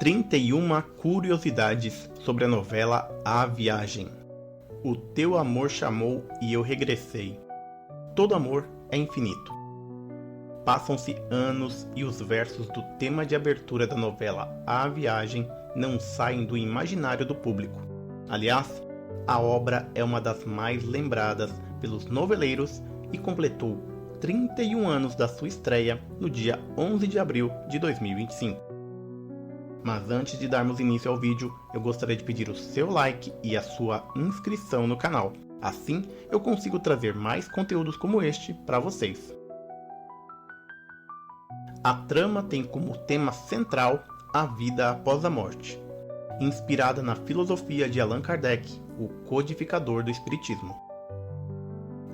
31 curiosidades sobre a novela A Viagem. O teu amor chamou e eu regressei. Todo amor é infinito. Passam-se anos e os versos do tema de abertura da novela A Viagem não saem do imaginário do público. Aliás, a obra é uma das mais lembradas pelos noveleiros e completou 31 anos da sua estreia no dia 11 de abril de 2025. Mas antes de darmos início ao vídeo, eu gostaria de pedir o seu like e a sua inscrição no canal. Assim, eu consigo trazer mais conteúdos como este para vocês. A trama tem como tema central a vida após a morte, inspirada na filosofia de Allan Kardec, o codificador do espiritismo.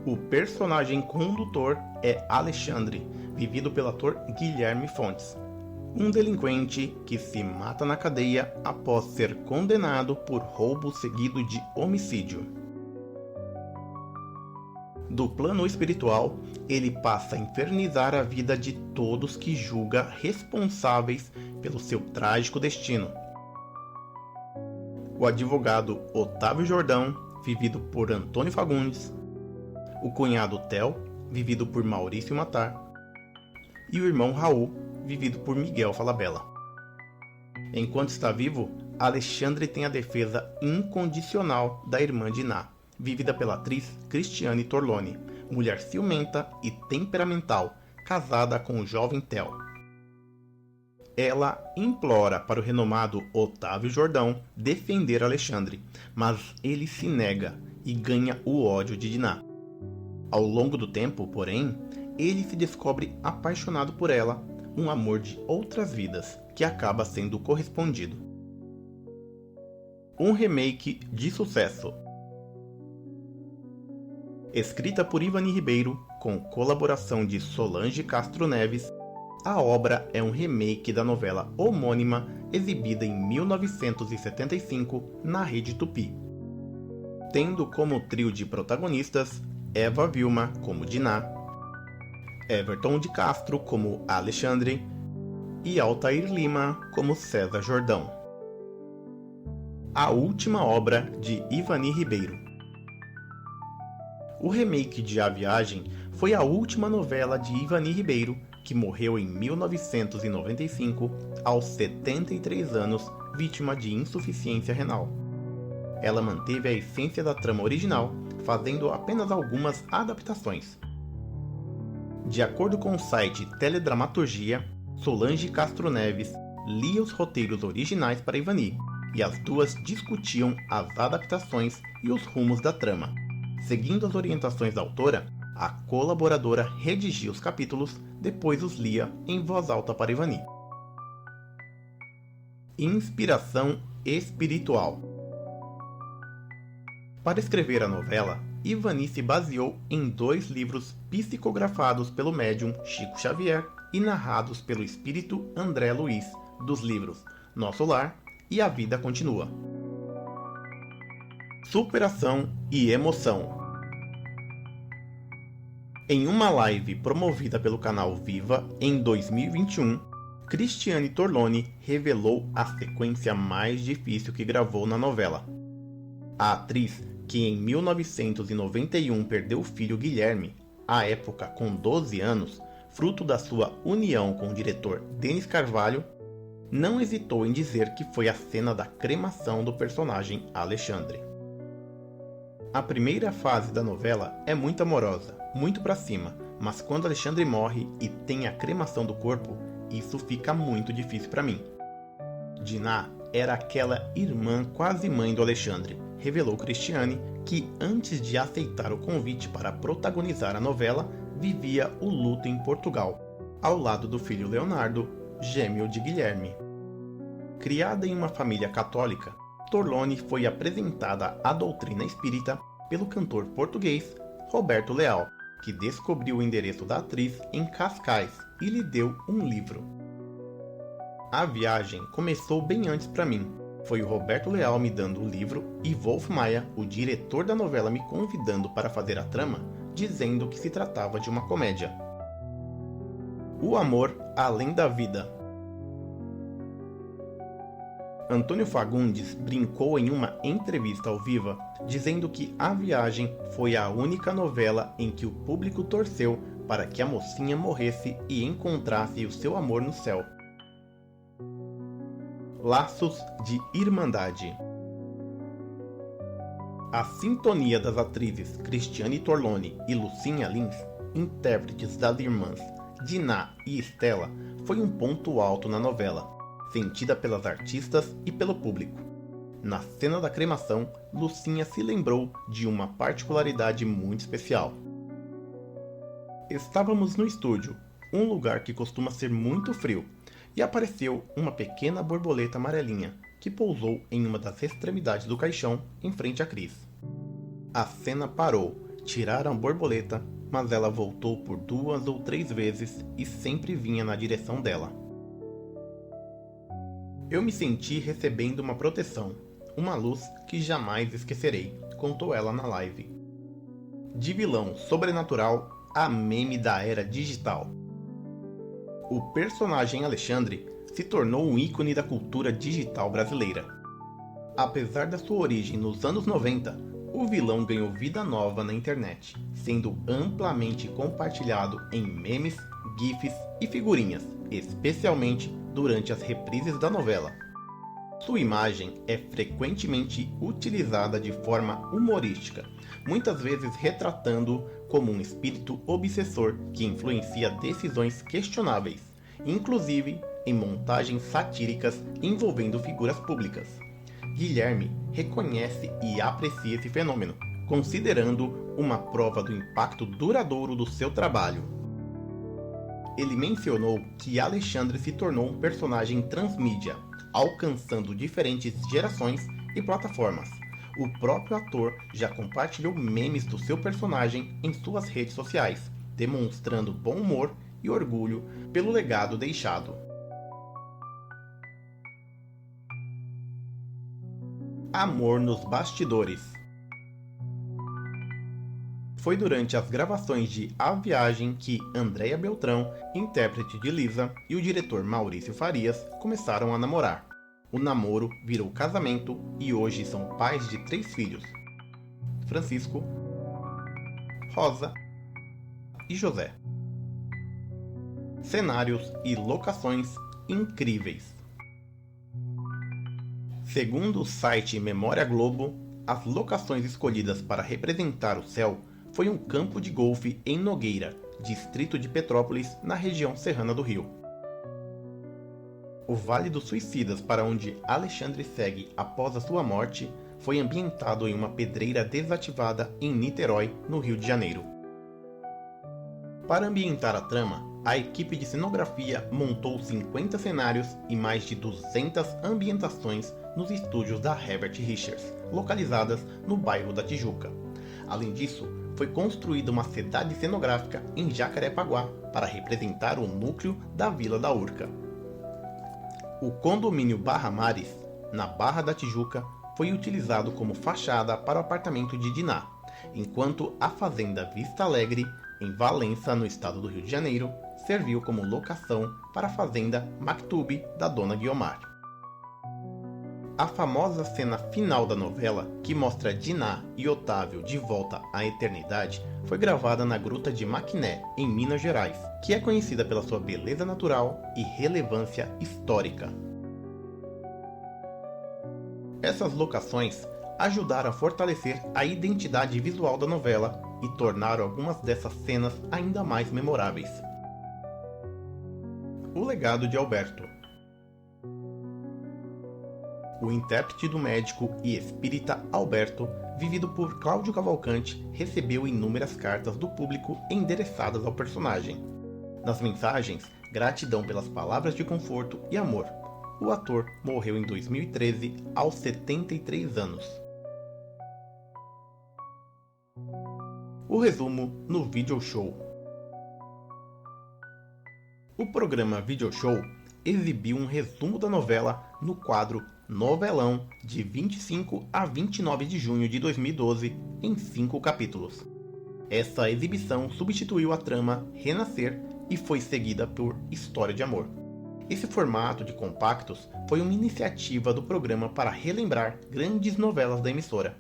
O personagem condutor é Alexandre, vivido pelo ator Guilherme Fontes, um delinquente que se mata na cadeia após ser condenado por roubo seguido de homicídio. Do plano espiritual, ele passa a infernizar a vida de todos que julga responsáveis pelo seu trágico destino. O advogado Otávio Jordão, vivido por Antônio Fagundes, o cunhado Theo, vivido por Maurício Matar, e o irmão Raul, vivido por Miguel Falabella. Enquanto está vivo, Alexandre tem a defesa incondicional da irmã Diná, vivida pela atriz Cristiane Torlone, mulher ciumenta e temperamental, casada com o jovem Theo. Ela implora para o renomado Otávio Jordão defender Alexandre, mas ele se nega e ganha o ódio de Diná. Ao longo do tempo, porém, ele se descobre apaixonado por ela, um amor de outras vidas que acaba sendo correspondido. Um remake de sucesso. Escrita por Ivani Ribeiro, com colaboração de Solange Castro Neves, a obra é um remake da novela homônima exibida em 1975 na Rede Tupi, tendo como trio de protagonistas Eva Vilma como Diná, Everton de Castro como Alexandre e Altair Lima como César Jordão. A última obra de Ivani Ribeiro. O remake de A Viagem foi a última novela de Ivani Ribeiro, que morreu em 1995 aos 73 anos, vítima de insuficiência renal. Ela manteve a essência da trama original, fazendo apenas algumas adaptações. De acordo com o site Teledramaturgia, Solange Castro Neves lia os roteiros originais para Ivani, e as duas discutiam as adaptações e os rumos da trama. Seguindo as orientações da autora, a colaboradora redigia os capítulos, depois os lia em voz alta para Ivani. Inspiração espiritual. Para escrever a novela, Ivani se baseou em 2 livros psicografados pelo médium Chico Xavier e narrados pelo espírito André Luiz, dos livros Nosso Lar e A Vida Continua. Superação e emoção. Em uma live promovida pelo canal Viva em 2021, Cristiane Torlone revelou a sequência mais difícil que gravou na novela. A atriz, que em 1991 perdeu o filho Guilherme, à época com 12 anos, fruto da sua união com o diretor Denis Carvalho, não hesitou em dizer que foi a cena da cremação do personagem Alexandre. A primeira fase da novela é muito amorosa, muito pra cima, mas quando Alexandre morre e tem a cremação do corpo, isso fica muito difícil pra mim. Diná era aquela irmã quase mãe do Alexandre, revelou Cristiane, que antes de aceitar o convite para protagonizar a novela, vivia o luto em Portugal, ao lado do filho Leonardo, gêmeo de Guilherme. Criada em uma família católica, Torlone foi apresentada à doutrina espírita pelo cantor português Roberto Leal, que descobriu o endereço da atriz em Cascais e lhe deu um livro. A viagem começou bem antes para mim. Foi o Roberto Leal me dando o livro e Wolf Maia, o diretor da novela, me convidando para fazer a trama, dizendo que se tratava de uma comédia. O amor além da vida. Antônio Fagundes brincou em uma entrevista ao Viva, dizendo que A Viagem foi a única novela em que o público torceu para que a mocinha morresse e encontrasse o seu amor no céu. Laços de Irmandade. A sintonia das atrizes Cristiane Torlone e Lucinha Lins, intérpretes das irmãs Diná e Estela, foi um ponto alto na novela, sentida pelas artistas e pelo público. Na cena da cremação, Lucinha se lembrou de uma particularidade muito especial. Estávamos no estúdio, um lugar que costuma ser muito frio, e apareceu uma pequena borboleta amarelinha, que pousou em uma das extremidades do caixão em frente a Cris. A cena parou, tiraram a borboleta, mas ela voltou por 2 ou 3 vezes e sempre vinha na direção dela. Eu me senti recebendo uma proteção, uma luz que jamais esquecerei, contou ela na live. De vilão sobrenatural a meme da era digital. O personagem Alexandre se tornou um ícone da cultura digital brasileira. Apesar da sua origem nos anos 90, o vilão ganhou vida nova na internet, sendo amplamente compartilhado em memes, gifs e figurinhas, especialmente durante as reprises da novela. Sua imagem é frequentemente utilizada de forma humorística, muitas vezes retratando-o como um espírito obsessor que influencia decisões questionáveis, inclusive em montagens satíricas envolvendo figuras públicas. Guilherme reconhece e aprecia esse fenômeno, considerando uma prova do impacto duradouro do seu trabalho. Ele mencionou que Alexandre se tornou um personagem transmídia, alcançando diferentes gerações e plataformas. O próprio ator já compartilhou memes do seu personagem em suas redes sociais, demonstrando bom humor e orgulho pelo legado deixado. Amor nos bastidores. Foi durante as gravações de A Viagem que Andréia Beltrão, intérprete de Lisa, e o diretor Maurício Farias começaram a namorar. O namoro virou casamento e hoje são pais de 3 filhos: Francisco, Rosa e José. Cenários e locações incríveis. Segundo o site Memória Globo, as locações escolhidas para representar o céu foi um campo de golfe em Nogueira, distrito de Petrópolis, na região serrana do Rio. O Vale dos Suicidas, para onde Alexandre segue após a sua morte, foi ambientado em uma pedreira desativada em Niterói, no Rio de Janeiro. Para ambientar a trama, a equipe de cenografia montou 50 cenários e mais de 200 ambientações nos estúdios da Herbert Richards, localizadas no bairro da Tijuca. Além disso, foi construída uma cidade cenográfica em Jacarepaguá para representar o núcleo da Vila da Urca. O condomínio Barra Mares, na Barra da Tijuca, foi utilizado como fachada para o apartamento de Diná, enquanto a fazenda Vista Alegre, em Valença, no estado do Rio de Janeiro, serviu como locação para a fazenda Mactube da dona Guiomar. A famosa cena final da novela, que mostra Diná e Otávio de volta à eternidade, foi gravada na Gruta de Maquiné, em Minas Gerais, que é conhecida pela sua beleza natural e relevância histórica. Essas locações ajudaram a fortalecer a identidade visual da novela e tornaram algumas dessas cenas ainda mais memoráveis. O legado de Alberto. O intérprete do médico e espírita Alberto, vivido por Cláudio Cavalcante, recebeu inúmeras cartas do público endereçadas ao personagem. Nas mensagens, gratidão pelas palavras de conforto e amor. O ator morreu em 2013, aos 73 anos. O resumo no Video Show. O programa Video Show exibiu um resumo da novela no quadro Novelão, de 25 a 29 de junho de 2012, em 5 capítulos. Essa exibição substituiu a trama Renascer e foi seguida por História de Amor. Esse formato de compactos foi uma iniciativa do programa para relembrar grandes novelas da emissora.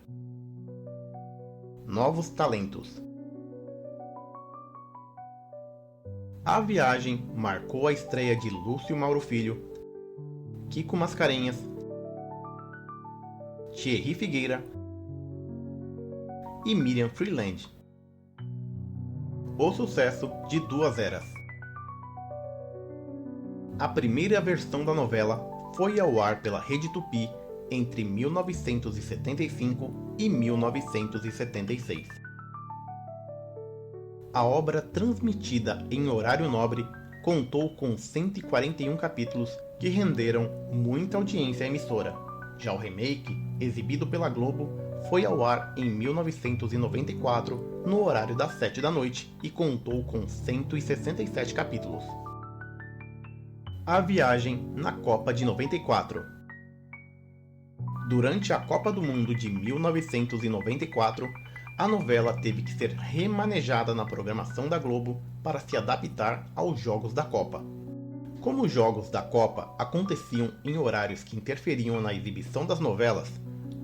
Novos talentos. A Viagem marcou a estreia de Lúcio Mauro Filho, Kiko Mascarenhas, Thierry Figueira e Miriam Freeland. O sucesso de Duas Eras. A primeira versão da novela foi ao ar pela Rede Tupi entre 1975 e 1976. A obra, transmitida em horário nobre, contou com 141 capítulos que renderam muita audiência à emissora. Já o remake, exibido pela Globo, foi ao ar em 1994, no horário das 7 da noite, e contou com 167 capítulos. A Viagem na Copa de 94. Durante a Copa do Mundo de 1994, a novela teve que ser remanejada na programação da Globo para se adaptar aos Jogos da Copa. Como os Jogos da Copa aconteciam em horários que interferiam na exibição das novelas,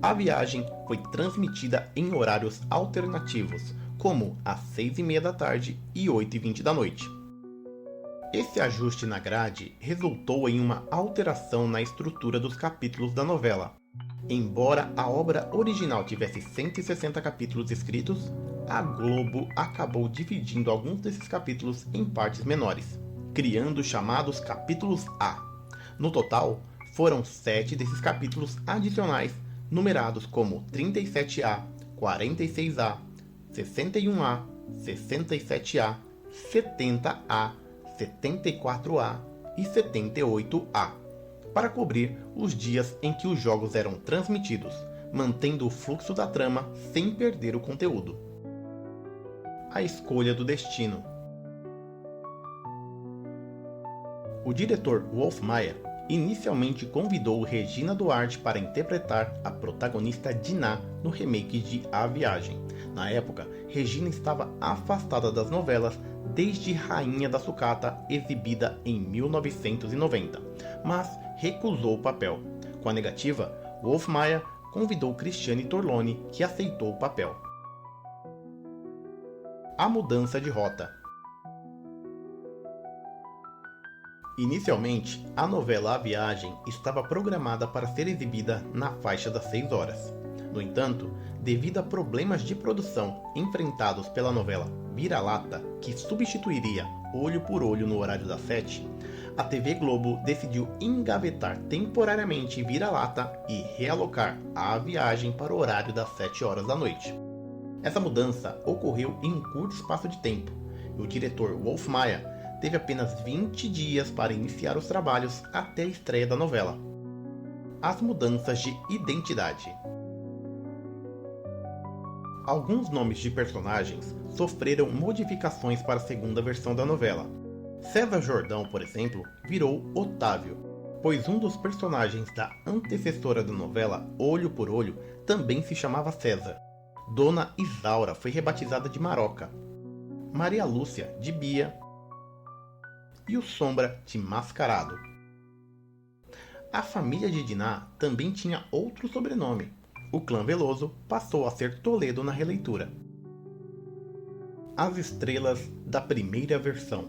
a Viagem foi transmitida em horários alternativos, como às 6h30 da tarde e 8h20 da noite. Esse ajuste na grade resultou em uma alteração na estrutura dos capítulos da novela. Embora a obra original tivesse 160 capítulos escritos, a Globo acabou dividindo alguns desses capítulos em partes menores, criando os chamados capítulos A. No total, foram 7 desses capítulos adicionais, numerados como 37A, 46A, 61A, 67A, 70A, 74A e 78A, para cobrir os dias em que os jogos eram transmitidos, mantendo o fluxo da trama sem perder o conteúdo. A escolha do destino. O diretor Wolf Maia inicialmente convidou Regina Duarte para interpretar a protagonista Dinah no remake de A Viagem. Na época, Regina estava afastada das novelas desde Rainha da Sucata, exibida em 1990, mas recusou o papel. Com a negativa, Wolf Maia convidou Cristiane Torlone, que aceitou o papel. A mudança de rota. Inicialmente, a novela A Viagem estava programada para ser exibida na faixa das 6 horas. No entanto, devido a problemas de produção enfrentados pela novela Vira-Lata, que substituiria Olho por Olho no horário das 7, a TV Globo decidiu engavetar temporariamente Vira-Lata e realocar A Viagem para o horário das 7 horas da noite. Essa mudança ocorreu em um curto espaço de tempo, e o diretor Wolf Maia teve apenas 20 dias para iniciar os trabalhos até a estreia da novela. As mudanças de identidade. Alguns nomes de personagens sofreram modificações para a segunda versão da novela. César Jordão, por exemplo, virou Otávio, pois um dos personagens da antecessora da novela, Olho por Olho, também se chamava César. Dona Isaura foi rebatizada de Maroca, Maria Lúcia de Bia e o Sombra de Mascarado. A família de Dinah também tinha outro sobrenome. O clã Veloso passou a ser Toledo na releitura. As estrelas da primeira versão.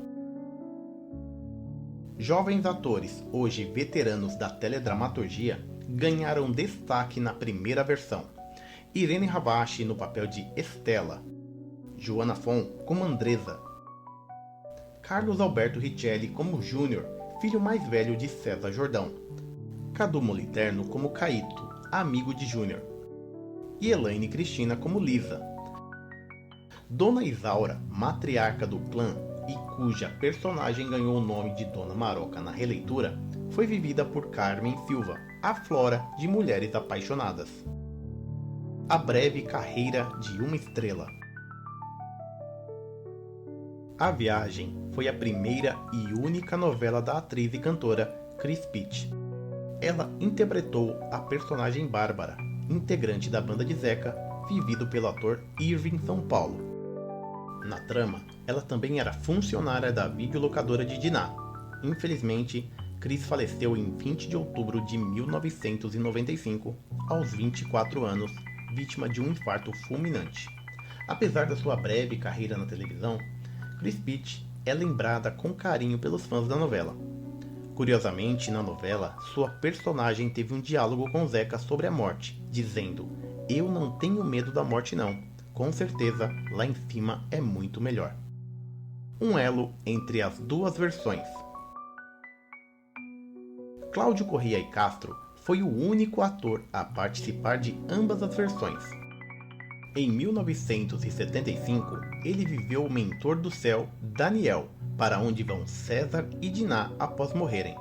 Jovens atores, hoje veteranos da teledramaturgia, ganharam destaque na primeira versão. Irene Havashi no papel de Estela, Joana Fon como Andresa, Carlos Alberto Richelli como Júnior, filho mais velho de César Jordão, Cadu Moliterno como Caíto, amigo de Júnior, e Elaine Cristina como Lisa. Dona Isaura, matriarca do clã e cuja personagem ganhou o nome de Dona Maroca na releitura, foi vivida por Carmen Silva, a Flora de Mulheres Apaixonadas. A breve carreira de uma estrela. A Viagem foi a primeira e única novela da atriz e cantora Cris Pitt. Ela interpretou a personagem Bárbara, integrante da banda de Zeca, vivido pelo ator Irving São Paulo. Na trama, ela também era funcionária da videolocadora de Dinah. Infelizmente, Cris faleceu em 20 de outubro de 1995, aos 24 anos, vítima de um infarto fulminante. Apesar da sua breve carreira na televisão, Cris Pitt é lembrada com carinho pelos fãs da novela. Curiosamente, na novela, sua personagem teve um diálogo com Zeca sobre a morte, dizendo: "Eu não tenho medo da morte não, com certeza lá em cima é muito melhor." Um elo entre as duas versões. Cláudio Corrêa e Castro foi o único ator a participar de ambas as versões. Em 1975, ele viveu o mentor do céu, Daniel, para onde vão César e Diná após morrerem.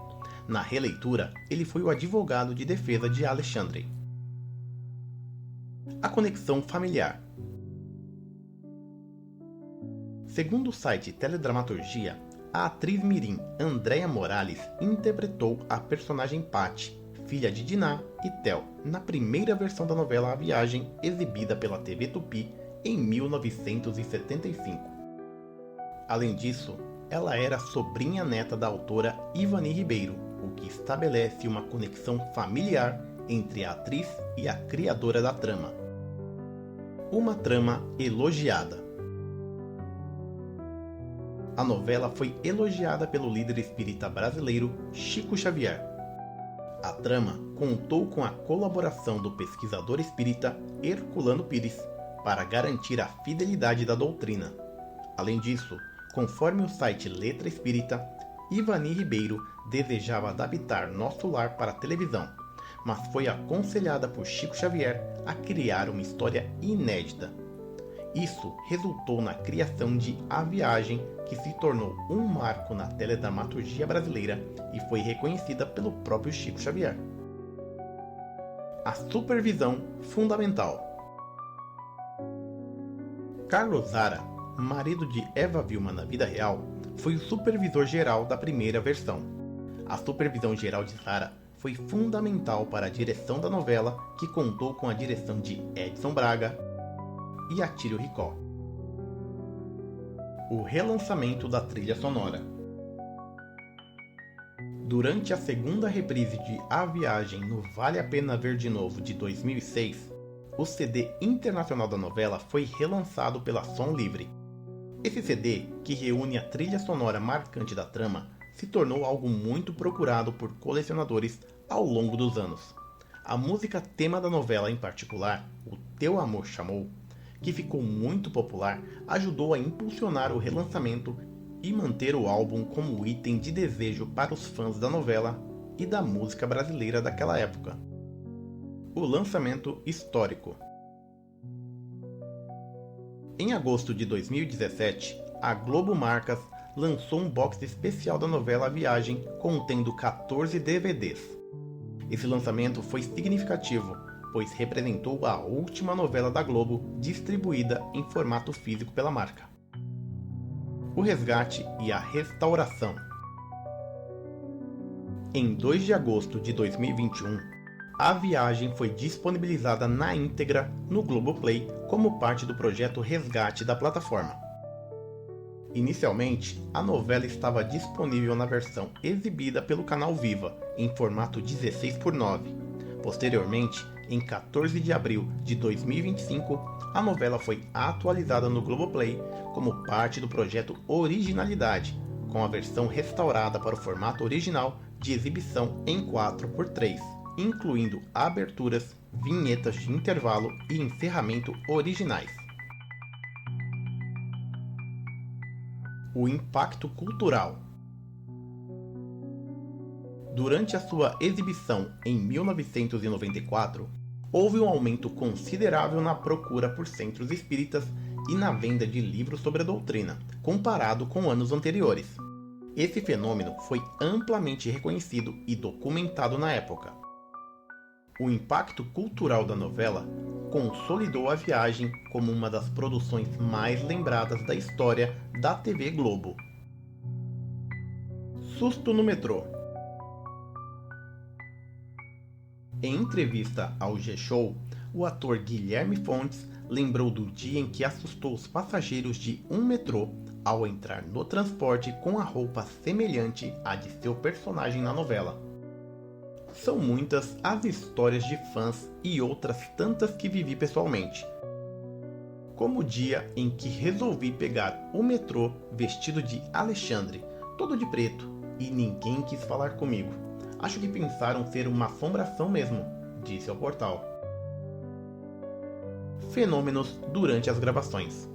Na releitura, ele foi o advogado de defesa de Alexandre. A conexão familiar. Segundo o site Teledramaturgia, a atriz mirim Andréa Morales interpretou a personagem Patty, filha de Diná e Theo, na primeira versão da novela A Viagem, exibida pela TV Tupi em 1975. Além disso, ela era sobrinha neta da autora Ivani Ribeiro, o que estabelece uma conexão familiar entre a atriz e a criadora da trama. Uma trama elogiada. A novela foi elogiada pelo líder espírita brasileiro Chico Xavier. A trama contou com a colaboração do pesquisador espírita Herculano Pires para garantir a fidelidade da doutrina. Além disso, conforme o site Letra Espírita, Ivani Ribeiro desejava adaptar Nosso Lar para a televisão, mas foi aconselhada por Chico Xavier a criar uma história inédita. Isso resultou na criação de A Viagem, que se tornou um marco na teledramaturgia brasileira e foi reconhecida pelo próprio Chico Xavier. A supervisão fundamental. Carlos Zara, marido de Eva Vilma na vida real, foi o supervisor geral da primeira versão. A supervisão geral de Zara foi fundamental para a direção da novela, que contou com a direção de Edson Braga e Atílio Ricó. O relançamento da trilha sonora. Durante a segunda reprise de A Viagem no Vale a Pena Ver de Novo de 2006, o CD internacional da novela foi relançado pela Som Livre. Esse CD, que reúne a trilha sonora marcante da trama, se tornou algo muito procurado por colecionadores ao longo dos anos. A música tema da novela em particular, O Teu Amor Chamou, que ficou muito popular, ajudou a impulsionar o relançamento e manter o álbum como item de desejo para os fãs da novela e da música brasileira daquela época. O lançamento histórico. Em agosto de 2017, a Globo Marcas lançou um box especial da novela A Viagem, contendo 14 DVDs. Esse lançamento foi significativo, pois representou a última novela da Globo distribuída em formato físico pela marca. O resgate e a restauração. Em 2 de agosto de 2021, A Viagem foi disponibilizada na íntegra no Globoplay como parte do projeto Resgate da plataforma. Inicialmente, a novela estava disponível na versão exibida pelo canal Viva, em formato 16:9. Posteriormente, em 14 de abril de 2025, a novela foi atualizada no Globoplay como parte do projeto Originalidade, com a versão restaurada para o formato original de exibição em 4:3, incluindo aberturas, vinhetas de intervalo e encerramento originais. O impacto cultural. Durante a sua exibição em 1994, houve um aumento considerável na procura por centros espíritas e na venda de livros sobre a doutrina, comparado com anos anteriores. Esse fenômeno foi amplamente reconhecido e documentado na época. O impacto cultural da novela consolidou A Viagem como uma das produções mais lembradas da história da TV Globo. Susto no metrô. Em entrevista ao G-Show, o ator Guilherme Fontes lembrou do dia em que assustou os passageiros de um metrô ao entrar no transporte com a roupa semelhante à de seu personagem na novela. São muitas as histórias de fãs e outras tantas que vivi pessoalmente. Como o dia em que resolvi pegar o metrô vestido de Alexandre, todo de preto, e ninguém quis falar comigo. Acho que pensaram ser uma assombração mesmo, disse ao portal. Fenômenos durante as gravações.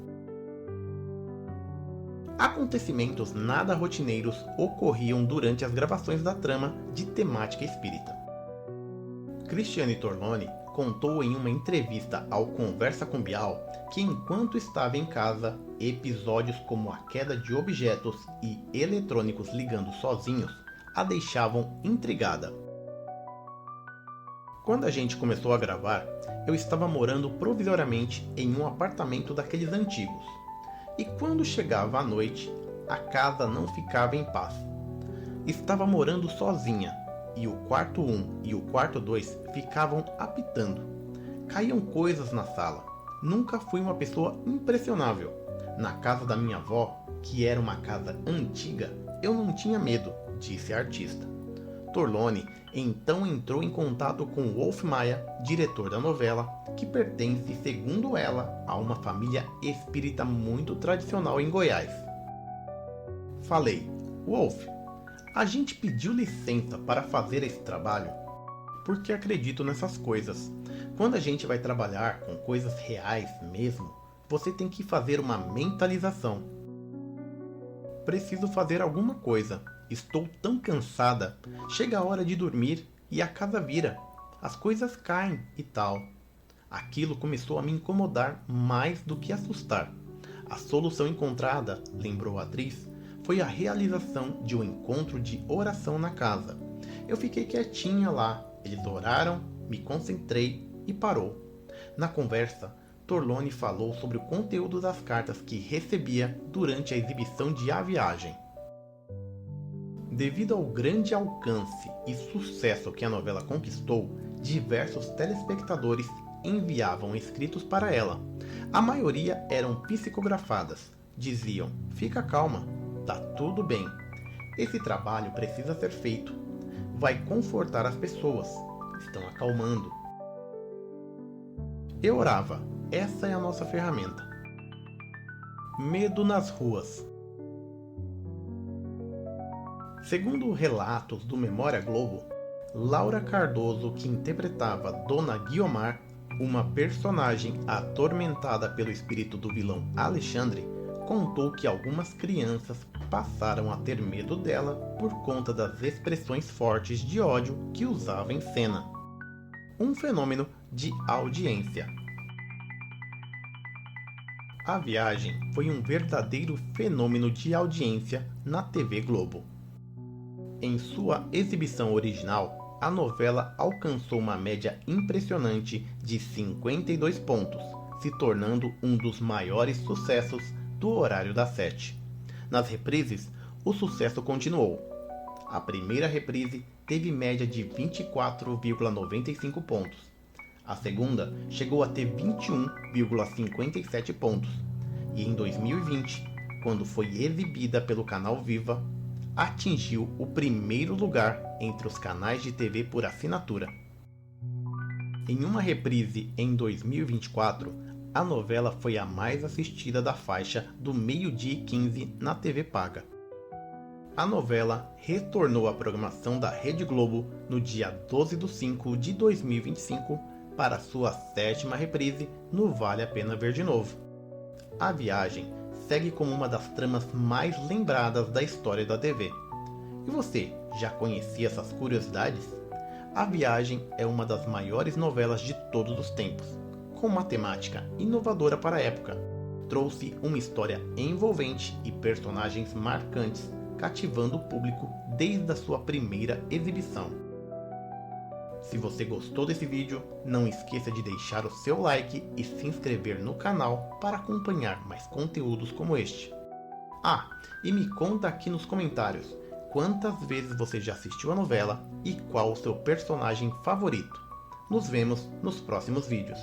Acontecimentos nada rotineiros ocorriam durante as gravações da trama de temática espírita. Cristiane Torlone contou em uma entrevista ao Conversa com Bial que enquanto estava em casa, episódios como a queda de objetos e eletrônicos ligando sozinhos a deixavam intrigada. Quando a gente começou a gravar, eu estava morando provisoriamente em um apartamento daqueles antigos. E quando chegava a noite, a casa não ficava em paz. Estava morando sozinha, e o quarto 1 e o quarto 2 ficavam apitando. Caíam coisas na sala. Nunca fui uma pessoa impressionável. Na casa da minha avó, que era uma casa antiga, eu não tinha medo, disse a artista. Torlone então entrou em contato com Wolf Maia, diretor da novela, que pertence, segundo ela, a uma família espírita muito tradicional em Goiás. Falei, Wolf, a gente pediu licença para fazer esse trabalho porque acredito nessas coisas. Quando a gente vai trabalhar com coisas reais mesmo, você tem que fazer uma mentalização. Preciso fazer alguma coisa. Estou tão cansada. Chega a hora de dormir e a casa vira. As coisas caem e tal. Aquilo começou a me incomodar mais do que assustar. A solução encontrada, lembrou a atriz, foi a realização de um encontro de oração na casa. Eu fiquei quietinha lá. Eles oraram, me concentrei e parou. Na conversa, Torlone falou sobre o conteúdo das cartas que recebia durante a exibição de A Viagem. Devido ao grande alcance e sucesso que a novela conquistou, diversos telespectadores enviavam escritos para ela. A maioria eram psicografadas. Diziam, fica calma, tá tudo bem. Esse trabalho precisa ser feito. Vai confortar as pessoas. Estão acalmando. Eu orava. Essa é a nossa ferramenta. Medo nas ruas. Segundo relatos do Memória Globo, Laura Cardoso, que interpretava Dona Guiomar, uma personagem atormentada pelo espírito do vilão Alexandre, contou que algumas crianças passaram a ter medo dela por conta das expressões fortes de ódio que usava em cena. Um fenômeno de audiência. A Viagem foi um verdadeiro fenômeno de audiência na TV Globo. Em sua exibição original, a novela alcançou uma média impressionante de 52 pontos, se tornando um dos maiores sucessos do horário das 7. Nas reprises, o sucesso continuou. A primeira reprise teve média de 24,95 pontos. A segunda chegou a ter 21,57 pontos. E em 2020, quando foi exibida pelo canal Viva, atingiu o primeiro lugar entre os canais de TV por assinatura. Em uma reprise em 2024, a novela foi a mais assistida da faixa do meio-dia e 15 na TV paga. A novela retornou à programação da Rede Globo no dia 12 de 5 de 2025 para sua 7ª reprise no Vale a Pena Ver de Novo. A Viagem segue como uma das tramas mais lembradas da história da TV. E você, já conhecia essas curiosidades? A Viagem é uma das maiores novelas de todos os tempos, com uma temática inovadora para a época. Trouxe uma história envolvente e personagens marcantes, cativando o público desde a sua primeira exibição. Se você gostou desse vídeo, não esqueça de deixar o seu like e se inscrever no canal para acompanhar mais conteúdos como este. E me conta aqui nos comentários quantas vezes você já assistiu a novela e qual o seu personagem favorito. Nos vemos nos próximos vídeos.